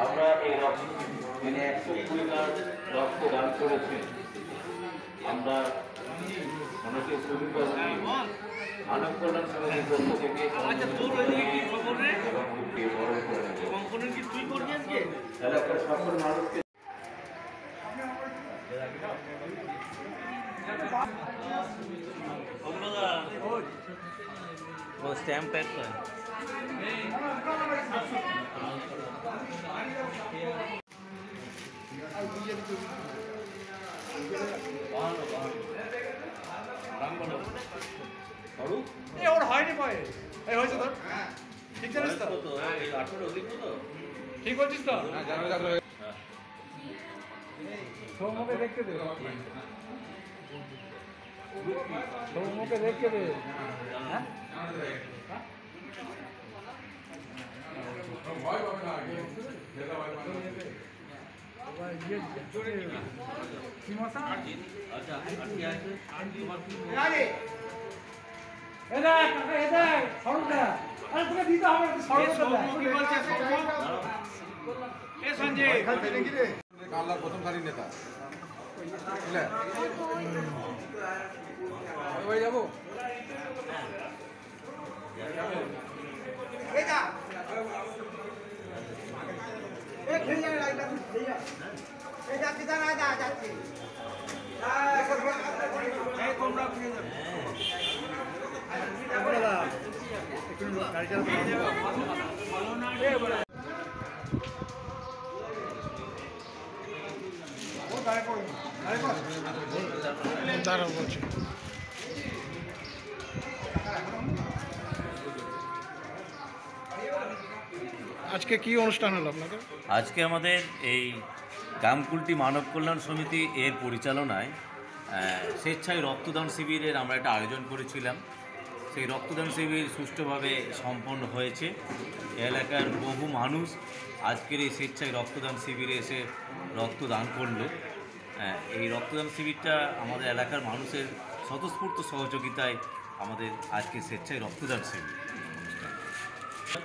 আমরা এই দিনে 120 লাখ রক্ত দান করেছি। আমরা অনেকে মানব কল্যাণ সমিতির পক্ষ থেকে এলাকার সকল মানুষকে वो स्टैम्प पैक पर ওর হয়নি পায়ে এই হয়েছে তোর ঠিক জানিস তো ঠিক বলছিস তো সৌম্যকে দেখতে দে সৌম্যকে দেখতে দে হ্যাঁ প্রথম সারির নেতা যাবো দাঁড়াও বলছি আজকে কি অনুষ্ঠান হলো আপনাদের? আজকে আমাদের এই গামকুলটি মানব কল্যাণ সমিতি এর পরিচালনায় স্বেচ্ছায় রক্তদান শিবিরের আমরা একটা আয়োজন করেছিলাম। সেই রক্তদান শিবির সুষ্ঠুভাবে সম্পন্ন হয়েছে। এলাকার বহু মানুষ আজকের এই স্বেচ্ছায় রক্তদান শিবিরে এসে রক্তদান করলো। এই রক্তদান শিবিরটা আমাদের এলাকার মানুষের স্বতঃস্ফূর্ত সহযোগিতায় আমাদের আজকে স্বেচ্ছায় রক্তদান শিবির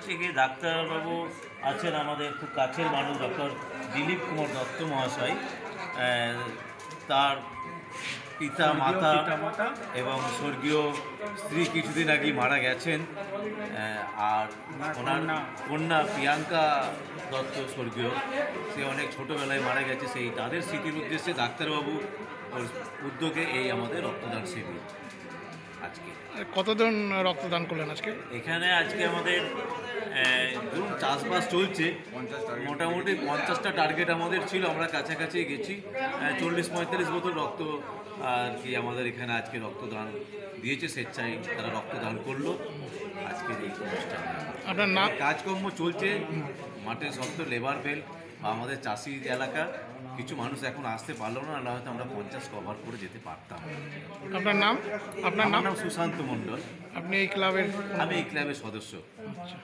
থেকে ডাক্তারবাবু আছেন আমাদের খুব কাছের মানুষ ডক্টর দিলীপ কুমার দত্ত মহাশয়। তার পিতা মাতা এবং স্বর্গীয় স্ত্রী কিছুদিন আগে মারা গেছেন, আর ওনার কন্যা প্রিয়াঙ্কা দত্ত স্বর্গীয়, সে অনেক ছোটোবেলায় মারা গেছে। সেই তাদের স্মৃতির উদ্দেশ্যে ডাক্তারবাবু উদ্যোগে এই আমাদের রক্তদান শিবির। আজকে কতজন রক্তদান করলেন আজকে এখানে? আজকে আমাদের ধরুন চাষবাস চলছে, মোটামুটি 50টা টার্গেট আমাদের ছিল, আমরা কাছাকাছি গেছি। 40-45 বোতল রক্ত আর কি আমাদের এখানে আজকে রক্তদান দিয়েছে, স্বেচ্ছায় তারা রক্তদান করলো আজকের এই অনুষ্ঠানে। আপনার নাম? কাজকর্ম চলছে, মাঠে শক্ত লেবার বেল্ট বা আমাদের চাষি এলাকা, কিছু মানুষ এখন আসতে পারলো না, না হয়তো আমরা 50 কভার করে যেতে পারতাম। আপনার নাম? আপনার নাম সুশান্ত মণ্ডল। আপনি এই ক্লাবের? আমি এই ক্লাবের সদস্য। আচ্ছা।